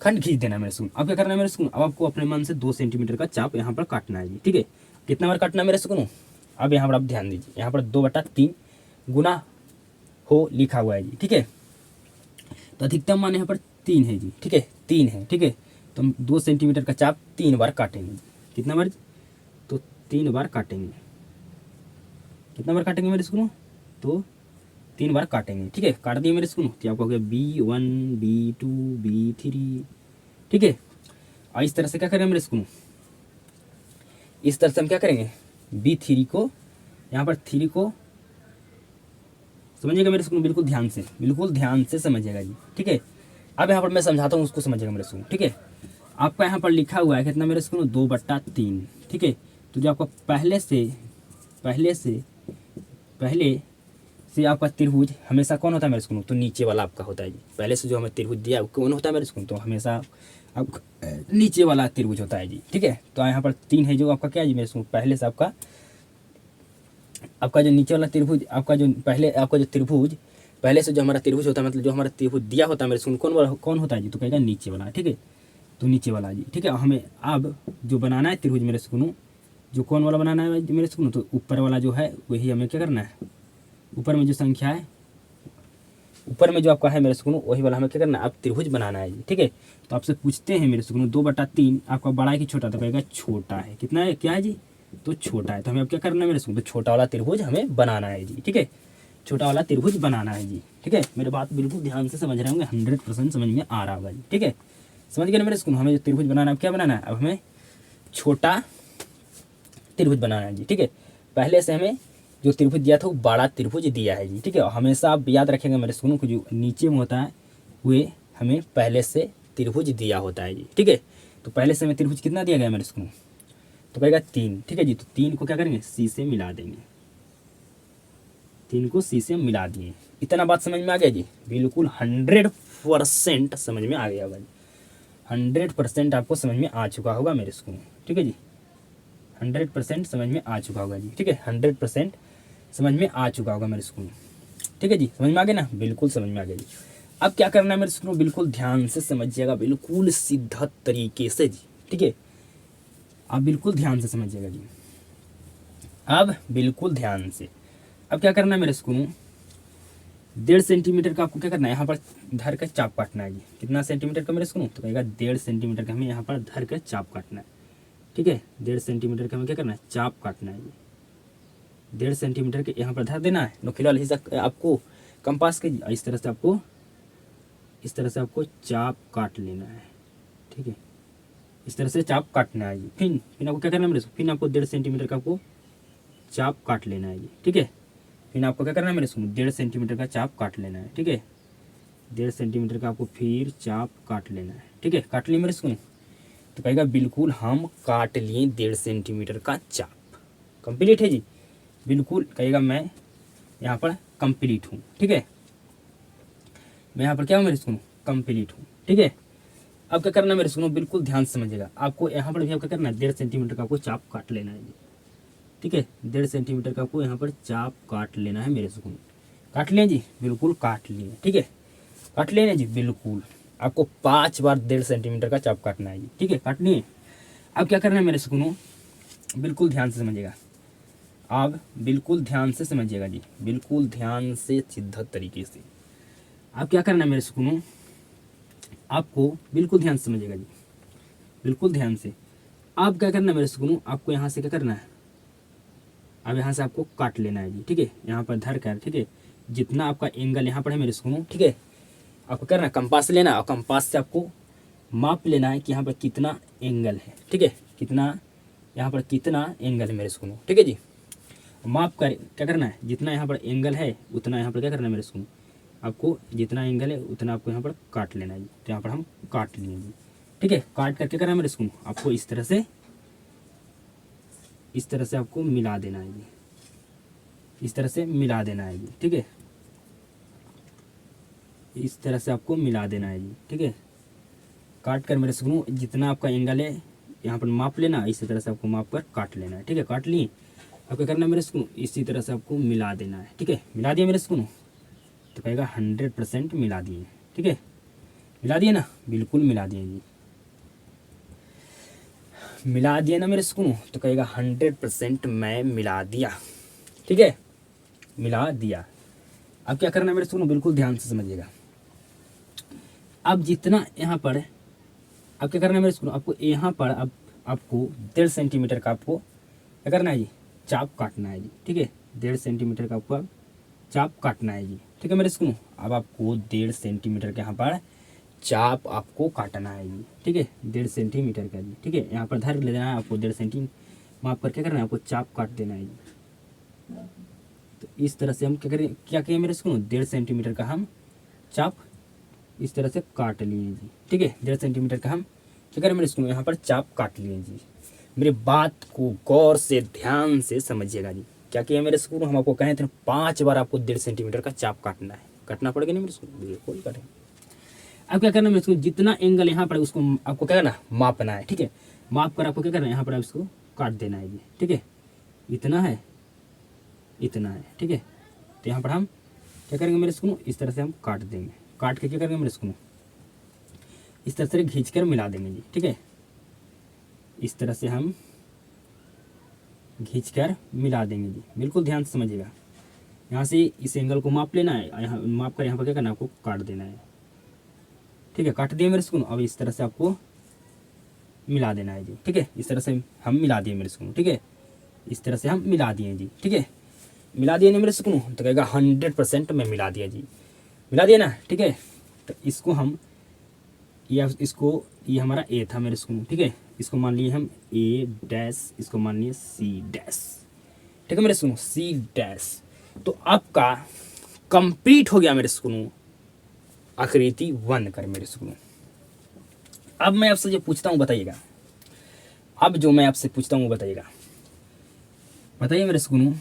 खंड खींच देना है मेरे सुकून। अब क्या करना है मेरे सुकून, अब आपको अपने मन से 2 सेंटीमीटर का चाप यहाँ पर काटना है जी। ठीक है, कितना बार काटना है मेरे सुकून, अब यहाँ पर आप ध्यान दीजिए। यहाँ पर 2/3 गुना हो लिखा हुआ है जी। ठीक है, तो अधिकतम मान यहाँ पर 3 है जी। ठीक है, 3 है। ठीक है, तो हम 2 सेंटीमीटर का चाप 3 बार काटेंगे। कितना बार, तो 3 बार काटेंगे। कितना बार काटेंगे मेरे सुकून, तो 3 बार काटेंगे। ठीक है, काट दिए मेरे सुकून। तो आपको हो गया B1 B2 B3। ठीक है, और इस तरह से क्या करेंगे मेरे सुकून, इस तरह से हम क्या करेंगे, B3 को यहाँ पर 3 को समझिएगा मेरे सुकून, बिल्कुल ध्यान से समझिएगा जी। ठीक है, अब यहाँ पर मैं समझाता हूँ, उसको समझिएगा मेरे सुकून। ठीक है, आपका यहाँ पर लिखा हुआ है कितना मेरे सुकून, 2/3। ठीक है, तो जो आपका पहले से आपका त्रिभुज हमेशा कौन होता है मेरे सुकून, तो नीचे वाला आपका होता है जी। पहले से जो हमें त्रिभुज दिया कौन होता है मेरे सुकून, तो हमेशा आपका नीचे वाला त्रिभुज होता है जी। ठीक है, तो यहाँ पर 3 है जो आपका क्या है जी मेरे सुकून, पहले से आपका जो नीचे वाला त्रिभुज, आपका जो त्रिभुज पहले से जो हमारा त्रिभुज होता है, मतलब जो हमारा त्रिभुज दिया होता है मेरे सुकून, कौन होता है जी, तो कहेगा नीचे वाला। ठीक है, तो नीचे वाला जी। ठीक है, हमें अब जो बनाना है त्रिभुज मेरे सुकून, जो कौन वाला बनाना है मेरे सुकून, तो ऊपर वाला जो है वही हमें क्या करना है, ऊपर में जो संख्या है, ऊपर में जो आपका है मेरे सुकून, वही वाला हमें क्या करना है, अब त्रिभुज बनाना है जी। ठीक है, तो आपसे पूछते हैं मेरे सुकून 2/3 आपका बड़ा है कि छोटा, तो कहेगा छोटा है। कितना है, क्या है जी, तो छोटा है। तो हमें अब क्या करना है मेरे सुकून, तो छोटा वाला त्रिभुज हमें बनाना है जी। ठीक है, छोटा वाला त्रिभुज बनाना है जी। ठीक है, मेरे बात बिल्कुल ध्यान से समझ रहे होंगे, 100% समझ में आ रहा होगा जी। ठीक है, समझ गए ना मेरे सुकून, हमें जो त्रिभुज बनाना है, क्या बनाना है, अब हमें छोटा त्रिभुज बनाना है जी। ठीक है, पहले से हमें जो त्रिभुज दिया था वो बड़ा त्रिभुज दिया है जी। ठीक है, हमेशा आप याद रखेंगे मेरे सुकून को, जो नीचे में होता है वे हमें पहले से त्रिभुज दिया होता है जी। ठीक है, तो पहले से हमें त्रिभुज कितना दिया गया मेरे सुकून, तो कहेगा 3। ठीक है जी, तो 3 को क्या करेंगे, सी से मिला देंगे। 3 को सी से मिला दिए। इतना बात समझ में आ गया जी, बिल्कुल 100% समझ में आ गया होगा जी। 100% आपको समझ में आ चुका होगा मेरे सुकून। ठीक है जी, 100% समझ में आ चुका होगा जी। ठीक है, 100% समझ में आ चुका होगा मेरे सुकून। ठीक है जी, समझ में आ गया ना, बिल्कुल समझ में आ गया जी। अब क्या करना है मेरे सुकून, बिल्कुल ध्यान से समझिएगा, बिल्कुल सीधा तरीके से जी। ठीक है, आप बिल्कुल ध्यान से समझिएगा जी। अब बिल्कुल ध्यान से, अब क्या करना है मेरे सुकून, 1.5 सेंटीमीटर का आपको क्या करना है, यहाँ पर धर कर चाप काटना है जी। कितना सेंटीमीटर का मेरे सुकून, तो कहेगा 1.5 सेंटीमीटर का हमें यहाँ पर धर कर चाप काटना है। ठीक है, 1.5 सेंटीमीटर का हमें क्या करना है, चाप काटना है जी। 1.5 सेंटीमीटर के यहाँ पर धर देना है, नुकीला वाला हिस्सा आपको कंपास के इस तरह से आपको चाप काट लेना है। ठीक है, इस तरह से चाप काटना है जी। फिर आपको क्या करना है मेरे को, फिर आपको 1.5 सेंटीमीटर का आपको चाप काट लेना है जी। ठीक है, फिर आपको क्या करना है मेरे को, 1.5 सेंटीमीटर का चाप काट लेना है। ठीक है, 1.5 सेंटीमीटर का आपको फिर चाप काट लेना है। ठीक है, काट लिए मेरे को, तो कहेगा बिल्कुल हम काट लिए 1.5 सेंटीमीटर का चाप। कंप्लीट है जी, बिल्कुल कहेगा मैं यहाँ पर कंप्लीट हूँ। ठीक है, मैं यहाँ पर क्या हूँ मेरे सुनो, कंप्लीट हूँ। ठीक है, अब क्या करना है मेरे सुनो, बिल्कुल ध्यान से समझिएगा। आपको यहाँ पर भी क्या करना है, 1.5 सेंटीमीटर का आपको चाप काट लेना है जी। ठीक है, 1.5 सेंटीमीटर का आपको यहाँ पर चाप काट लेना है मेरे सुकून। काट लें जी, बिल्कुल काट लिए। ठीक है, काट लेना जी, बिल्कुल आपको 5 बार 1.5 सेंटीमीटर का चाप काटना है जी। ठीक है, काट लिए। अब क्या करना है मेरे सुकूनों, बिल्कुल ध्यान से समझिएगा। आप बिल्कुल ध्यान से समझिएगा जी, बिल्कुल ध्यान से सीधा तरीके से। अब क्या करना है मेरे सुकूनों, आपको बिल्कुल ध्यान से समझिएगा जी, बिल्कुल ध्यान से। अब क्या करना है मेरे सुकूनों, आपको यहाँ से क्या करना है, अब यहाँ से आपको काट लेना है जी। ठीक है, यहाँ पर धर कर, ठीक है, जितना आपका एंगल यहाँ पर है मेरे सुकूनों, ठीक है, आपको करना है कंपास लेना, और कंपास से आपको माप लेना है कि यहाँ पर कितना एंगल है। ठीक है, कितना यहाँ पर कितना एंगल है मेरे सुकूनों। ठीक है जी, माप कर क्या करना है, जितना यहाँ पर एंगल है उतना यहाँ पर क्या करना है मेरे सुकूनों, आपको जितना एंगल है उतना आपको यहाँ पर काट लेना है जी। तो यहाँ पर हम काट लिए जी। ठीक है, काट करके करना है मेरे सुकूनों, आपको इस तरह से आपको मिला देना है जी, इस तरह से मिला देना है जी। ठीक है, इस तरह से आपको मिला देना है जी। ठीक है, काट कर मेरे सुनो, जितना आपका एंगल है यहाँ पर माप लेना, इसी तरह से आपको माप कर काट लेना है। ठीक है, काट लिए। अब क्या करना है मेरे सुनो, इसी तरह से आपको मिला देना है। ठीक है, मिला दिया मेरे सुनो, तो कहेगा 100% मिला दिए। ठीक है, मिला दिए ना, बिल्कुल मिला दिए जी, मिला दिया ना मेरे सुनो, तो कहेगा 100% मैं मिला दिया। ठीक है, मिला दिया। अब क्या करना है मेरे सुनो, बिल्कुल ध्यान से समझिएगा। अब जितना यहाँ पर, अब क्या करना है मेरे सुनो, आपको यहाँ पर अब आपको 1.5 सेंटीमीटर का आपको क्या करना है जी, चाप काटना है जी। ठीक है, 1.5 सेंटीमीटर का आपको अब चाप काटना है जी। ठीक है मेरे सुनो, अब आपको 1.5 सेंटीमीटर के यहाँ पर चाप आपको काटना है जी। ठीक है, 1.5 सेंटीमीटर का जी। ठीक है, यहाँ पर धर ले देना है आपको, 1.5 सेंटीमीटर माप कर क्या करना है, आपको चाप काट देना है जी। तो इस तरह से हम क्या करें, क्या कहें मेरे सुनो, 1.5 सेंटीमीटर का हम चाप इस तरह से काट लिए जी। ठीक है, 1.5 सेंटीमीटर का हम क्या करें मेरे सुनो, यहाँ पर चाप काट लिए जी। मेरी बात को गौर से ध्यान से समझिएगा जी। क्या किया मेरे स्कूल, हम आपको कहे थे 5 बार आपको 1.5 सेंटीमीटर का चाप काटना है, काटना पड़ेगा नहीं मेरे स्कूल, बिल्कुल काटेंगे। अब क्या करना है मेरे स्कूल, जितना एंगल यहाँ पर उसको आपको क्या करना, मापना है। ठीक है, माप कर आपको क्या करना है, यहाँ पर आप इसको काट देना है जी। ठीक है, इतना है, इतना है। ठीक है, तो यहाँ पर हम क्या करेंगे मेरे स्कूल, इस तरह से हम काट देंगे। काट के क्या करेंगे मेरे स्कूल, इस तरह से खींच कर मिला देंगे जी। ठीक है, इस तरह से हम खींचकर मिला देंगे जी, बिल्कुल ध्यान से समझिएगा। यहाँ से इस एंगल को माप लेना है, यहाँ माप कर यहाँ पर क्या करना है, आपको काट देना है। ठीक है, काट दिए मेरे सुकून। अब इस तरह से आपको मिला देना है जी। ठीक है, इस तरह से हम मिला दिए मेरे सुकून। ठीक है, इस तरह से हम मिला दिए जी। ठीक है, मिला दिए ना मेरे सुकून, तो कहेगा 100% मैं मिला दिया जी, मिला दिया ना। ठीक है, तो इसको हम ये हमारा ए था मेरे सुकून। ठीक है, इसको मान लिए हम ए डैश, इसको मान लिए सी डैश। ठीक है मेरे सुनो, सी डैश। तो आपका कंप्लीट हो गया मेरे सुनो आकृति 1 कर मेरे सुनो। अब मैं आपसे जो पूछता हूँ बताइएगा, अब जो मैं आपसे पूछता हूँ बताइएगा, बताइए मेरे सुनो।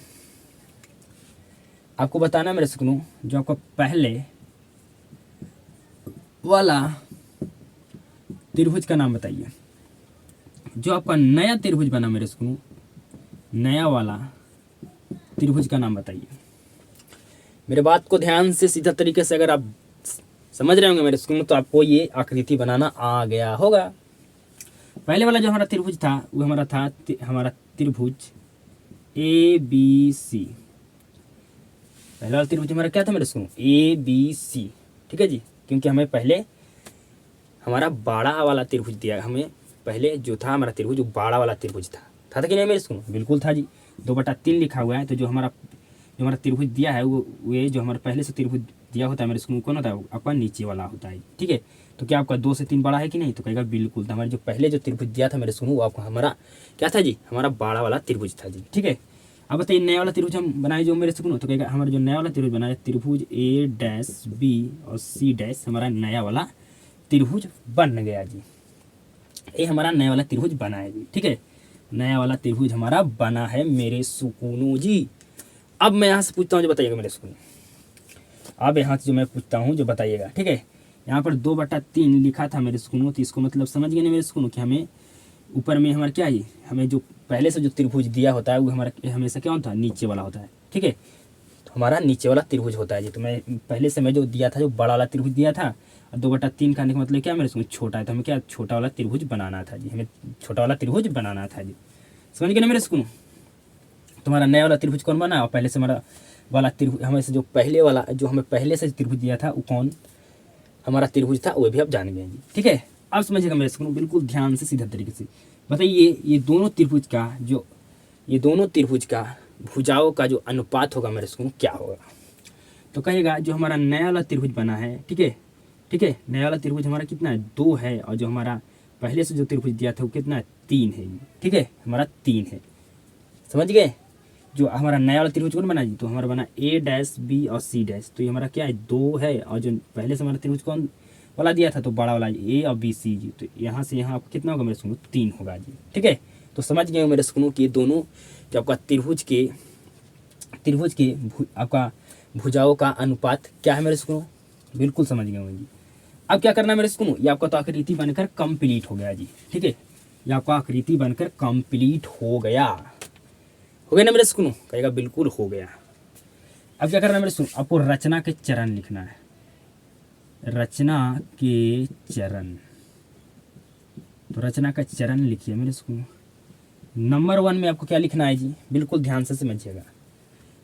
आपको बताना मेरे सुनो, जो आपका पहले वाला त्रिभुज का नाम बताइए। जो आपका नया त्रिभुज बना मेरे सुनो, नया वाला त्रिभुज का नाम बताइए। मेरे बात को ध्यान से सीधा तरीके से अगर आप समझ रहे होंगे मेरे स्कूल में, तो आपको ये आकृति बनाना आ गया होगा। पहले वाला जो हमारा त्रिभुज था वो हमारा था हमारा त्रिभुज ABC। पहला वाला त्रिभुज हमारा क्या था मेरे स्कूल, ABC। ठीक है जी, क्योंकि हमें पहले हमारा बड़ा वाला त्रिभुज दिया, हमें पहले जो था हमारा त्रिभुज वो बड़ा वाला त्रिभुज था कि नहीं मेरे स्कूल, बिल्कुल था जी। 2/3 लिखा हुआ है। तो जो हमारा त्रिभुज दिया है वो ये जो हमारा पहले से त्रिभुज दिया होता है मेरे स्कूल कौन होता है, आपका नीचे वाला होता है। ठीक है, तो क्या आपका 2 से 3 बड़ा है कि नहीं, तो कहेगा बिल्कुल। तो हमारे जो पहले जो त्रिभुज दिया था मेरे स्कूल वो आपका हमारा क्या था जी, हमारा बड़ा वाला त्रिभुज था जी। ठीक है, अब बताइए नया वाला त्रिभुज हम बनाए जो मेरे स्कूल, तो कहेगा हमारा जो नया वाला त्रिभुज बनाया त्रिभुज ए डैश बी और सी डैश हमारा नया वाला त्रिभुज बन गया जी। ये हमारा नया वाला त्रिभुज बना है जी। ठीक है, नया वाला त्रिभुज हमारा बना है मेरे सुकूनों जी। अब मैं यहाँ से पूछता हूँ जो बताइएगा मेरे सुकून, अब यहाँ से जो मैं पूछता हूँ जो बताइएगा। ठीक है, यहाँ पर 2/3 लिखा था मेरे सुकूनों, तो इसको मतलब समझ गए ना मेरे सुकूनों कि हमें ऊपर में हमारा क्या है, हमें जो पहले से जो त्रिभुज दिया होता है वो हमारा हमेशा क्या होता है, नीचे वाला होता है। ठीक है, तो हमारा नीचे वाला त्रिभुज होता है जी। तो मैं पहले से मैं जो दिया था जो बड़ा वाला त्रिभुज दिया था, और 2/3 का मतलब क्या मेरे सुकून छोटा है, तो हमें क्या छोटा वाला त्रिभुज बनाना था जी, हमें छोटा वाला त्रिभुज बनाना था जी। समझ गए ना मेरे सुकून, तुम्हारा नया वाला त्रिभुज कौन बना, और पहले से हमारा वाला त्रिभुज हमें से जो पहले वाला जो हमें पहले से त्रिभुज दिया था वो कौन हमारा त्रिभुज था, वो भी आप जान गए जी। ठीक है, अब समझिएगा मेरे सुकून बिल्कुल ध्यान से सीधा तरीके से बताइए, ये दोनों त्रिभुज का जो ये दोनों त्रिभुज का भुजाओं का जो अनुपात होगा मेरे सुकून क्या होगा। तो कहेगा जो हमारा नया वाला त्रिभुज बना है, ठीक है, ठीक है, नया वाला त्रिभुज हमारा कितना है 2 है, और जो हमारा पहले से जो त्रिभुज दिया था वो कितना है 3 है। ठीक है, हमारा 3 है। समझ गए, जो हमारा नया वाला त्रिभुज कौन बना जी, तो हमारा बना ए डैश बी और सी डैश, तो ये हमारा क्या है 2 है, और जो पहले से हमारा त्रिभुज कौन वाला दिया था तो बड़ा वाला ए और बी सी जी, तो यहाँ से यहाँ आपको कितना होगा मेरे सुनो 3 होगा जी। ठीक है, तो समझ गए मेरे सुनो कि ये दोनों जो आपका त्रिभुज के आपका भुजाओं का अनुपात क्या है मेरे सुनो, बिल्कुल समझ गए होंगे जी। अब क्या करना है मेरे सुनो, ये आपका तो आकृति बनकर कंप्लीट हो गया जी। ठीक है, ये आपका आकृति बनकर कंप्लीट हो गया ना मेरे सुनो, कहेगा बिल्कुल हो गया। अब क्या करना है मेरे सुनो, आपको रचना के चरण लिखना है, रचना के चरण। तो रचना का चरण लिखिए मेरे सुनो। नंबर 1 में आपको क्या लिखना है जी, बिल्कुल ध्यान से समझिएगा।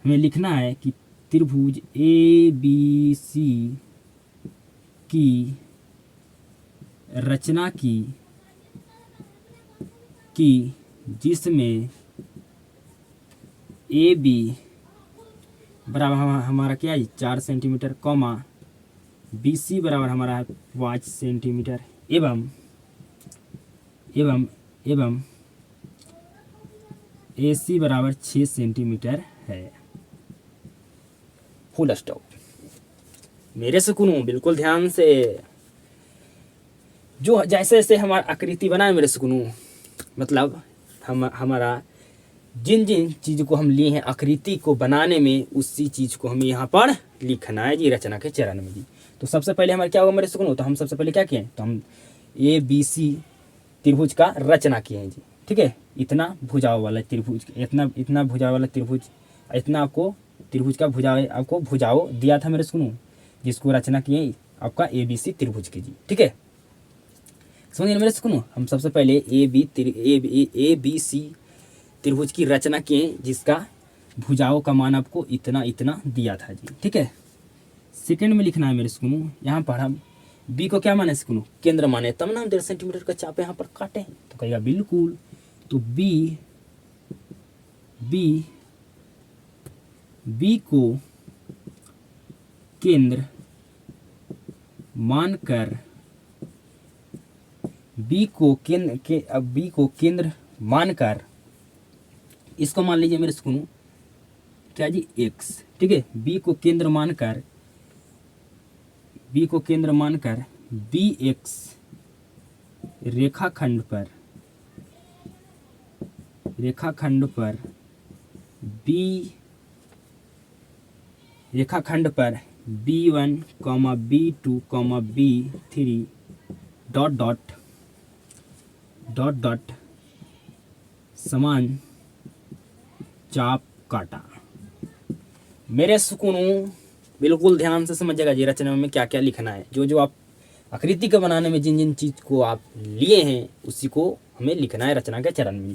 हमें लिखना है कि त्रिभुज ए बी सी की रचना की जिसमें ए बी बराबर हमारा क्या है 4 सेंटीमीटर, कॉमा बी सी बराबर हमारा है 5 सेंटीमीटर, एवं ए सी बराबर 6 सेंटीमीटर है। Full stop. मेरे से सुनो बिल्कुल ध्यान से, जो जैसे जैसे हमारा आकृति बना है मेरे से सुनो, मतलब हमारा जिन जिन चीज़ों को हम लिए हैं आकृति को बनाने में, उसी चीज़ को हमें यहाँ पर लिखना है जी रचना के चरण में जी। तो सबसे पहले हमारा क्या होगा मेरे सुनो, तो हम सबसे पहले क्या किए हैं, तो हम ए बी सी त्रिभुज का रचना किए हैं जी। ठीक है, इतना भुजाओं वाला त्रिभुज, इतना भुजाओं वाला त्रिभुज, इतना आपको त्रिभुज का आपको भुजाओं दिया था मेरे सुनो, जिसको रचना किए आपका ए बी सी त्रिभुज की जी। ठीक है, समझिए मेरे सुनो, हम सबसे पहले ए बी सी त्रिभुज की रचना किए, जिसका भुजाओं का मान आपको इतना इतना दिया था जी। ठीक है, सेकंड में लिखना है मेरे सुनो, यहाँ पर हम बी को क्या माने सुनो, केंद्र माने, तब ना हम 1.5 सेंटीमीटर का चाप यहाँ पर काटे, तो कहेगा बिल्कुल। तो बी को केंद्र मानकर बी को केंद्र मानकर इसको मान लीजिए मेरे सुनो क्या जी x। ठीक है, बी को केंद्र मानकर बी एक्स रेखाखंड पर B1, B2, B3 डॉट समान चाप काटा। मेरे सुकूनों बिल्कुल ध्यान से समझिएगा जी, रचना में क्या क्या लिखना है, जो आप आकृति के बनाने में जिन जिन चीज को आप लिए हैं उसी को हमें लिखना है रचना के चरण में।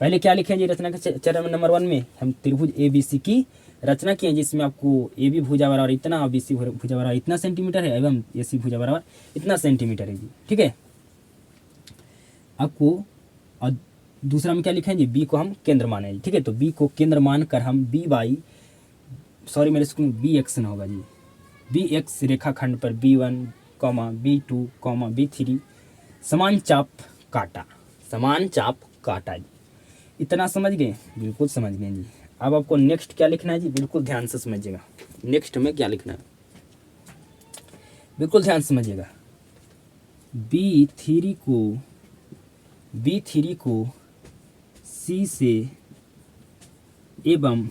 पहले क्या लिखे जी रचना के चरण में, नंबर 1 में हम त्रिभुज ए बी सी की रचना किए, जिसमें आपको ए बी भुजा बराबर इतना और बी सी भुजा बराबर इतना सेंटीमीटर है, एवं ए सी भुजा बराबर इतना सेंटीमीटर है जी। ठीक है, आपको और दूसरा में क्या लिखे हैं जी, बी को हम केंद्र माने। ठीक है, तो बी को केंद्र मानकर हम बी एक्स न होगा जी, बी एक्स रेखाखंड पर B1, B2, B3 समान चाप काटा। समान चाप काटा जी। इतना समझ गए? बिल्कुल समझ गए जी। अब आपको नेक्स्ट क्या लिखना है जी, बिल्कुल ध्यान से समझिएगा। नेक्स्ट में क्या लिखना है बिल्कुल ध्यान से समझिएगा। B3 को C से एवं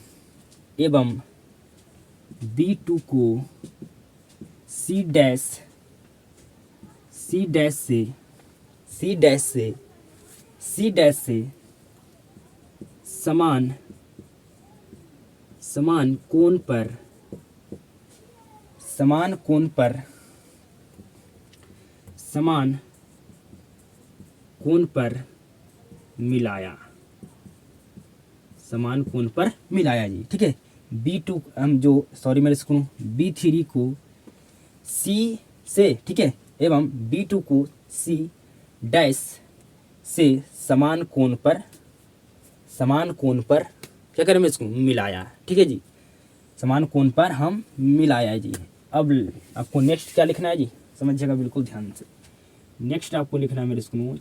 B2 को C डैश से समान कोण पर मिलाया। समान कोण पर मिलाया जी। ठीक है। B2 मेरे सुनो, B3 को C से, ठीक है, एवं B2 को C डैश से समान कोण पर क्या करें इसको मिलाया। ठीक है जी। समान कोण पर हम मिलाया जी। अब आपको नेक्स्ट क्या लिखना है जी, समझिएगा बिल्कुल ध्यान से। नेक्स्ट आपको लिखना है मेरे स्कूल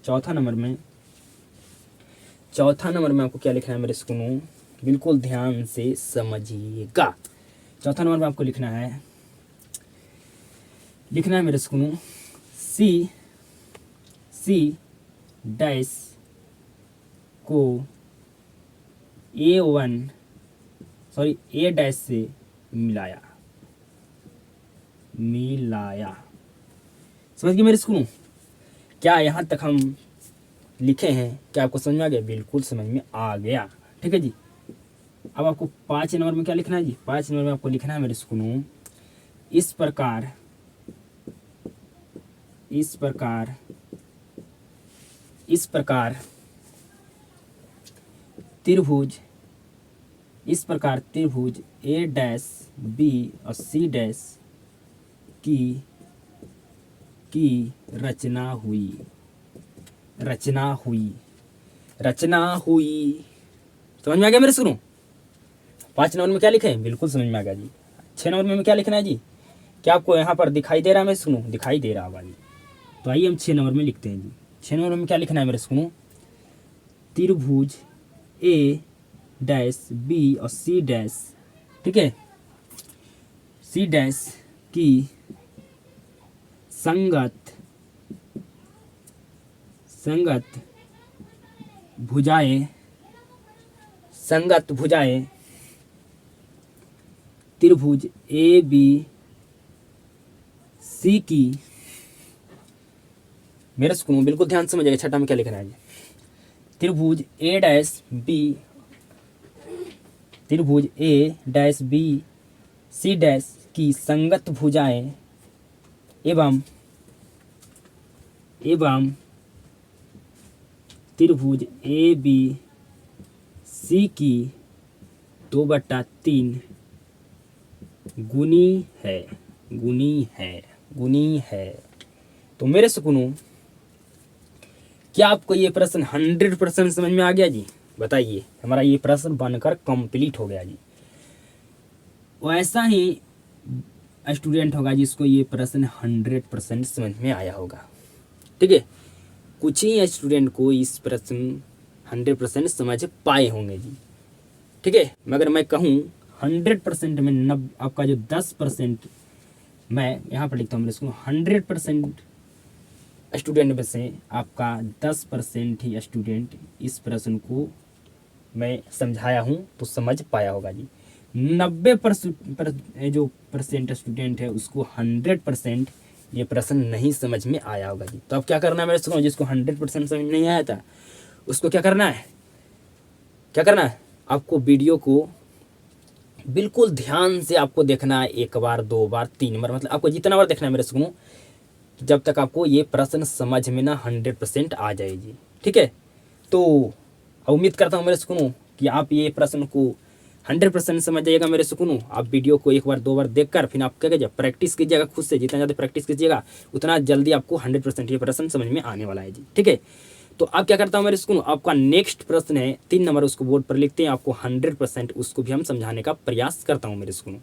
चौथा नंबर में आपको क्या लिखना है मेरे स्कूल, बिल्कुल ध्यान से समझिएगा। चौथा नंबर में आपको लिखना है मेरे स्कूल C डैश को A डैश से मिलाया। समझ गए मेरे स्कूल? क्या यहाँ तक हम लिखे हैं, क्या आपको समझ में आ गया? बिल्कुल समझ में आ गया। ठीक है जी। अब आपको 5 नंबर में क्या लिखना है जी, 5 नंबर में आपको लिखना है मेरे स्कूल, इस प्रकार त्रिभुज A डैश B और C डैश की रचना हुई। समझ में आ गया मेरे सुनो? 5 नंबर में क्या लिखे हैं, बिल्कुल समझ में आ गया जी। 6 नंबर में क्या लिखना है जी, क्या आपको यहाँ पर दिखाई दे रहा है मेरे सुनो? दिखाई दे रहा होगा जी। तो आइए हम 6 नंबर में लिखते हैं जी। 6 नंबर में क्या लिखना है मेरे सुनो, त्रिभुज A डैश B और C डैश, ठीक है, C डैश की संगत भुजाएं त्रिभुज ABC की, मेरे सुनो बिल्कुल ध्यान से समझिएगा। छठा में क्या लिखना है, त्रिभुज A dash B C dash की संगत भुजाएं एवं त्रिभुज ABC की 2/3 गुनी है। तो मेरे सुकूनों, क्या आपको ये प्रश्न 100% समझ में आ गया जी? बताइए। हमारा ये प्रश्न बनकर कंप्लीट हो गया जी। वैसा ही स्टूडेंट होगा जिसको ये प्रश्न 100% समझ में आया होगा। ठीक है। कुछ ही स्टूडेंट को इस प्रश्न 100% समझ पाए होंगे जी। ठीक है। मगर मैं कहूँ 100% में आपका जो 10%, मैं यहाँ पर लिखता हूँ, इसको 100% स्टूडेंट में से आपका 10% ही स्टूडेंट इस प्रश्न को मैं समझाया हूँ तो समझ पाया होगा जी। 90% जो परसेंट स्टूडेंट है उसको 100% ये प्रश्न नहीं समझ में आया होगा जी। तो अब क्या करना है मेरे सुनो, जिसको 100% समझ नहीं आया था उसको क्या करना है, आपको वीडियो को बिल्कुल ध्यान से आपको देखना है। 1 बार 2 बार 3 बार, मतलब आपको जितना बार देखना है मेरे सुनो, जब तक आपको ये प्रश्न समझ में ना 100% आ जाए जी। ठीक है। तो उम्मीद करता हूँ मेरे सुकूनों कि आप ये प्रश्न को 100% समझ जाइएगा मेरे सुकूनों। आप वीडियो को 1 बार 2 बार देखकर फिर आप क्या कीजिए, प्रैक्टिस कीजिएगा खुद से। जितना ज़्यादा प्रैक्टिस कीजिएगा उतना जल्दी आपको 100% ये प्रश्न समझ में आने वाला है जी। ठीक है। तो अब क्या करता हूँ मेरे सुकूनों, आपका नेक्स्ट प्रश्न है 3 नंबर, उसको बोर्ड पर लिखते हैं। आपको 100% उसको भी हम समझाने का प्रयास करता हूँ मेरे सुकूनों।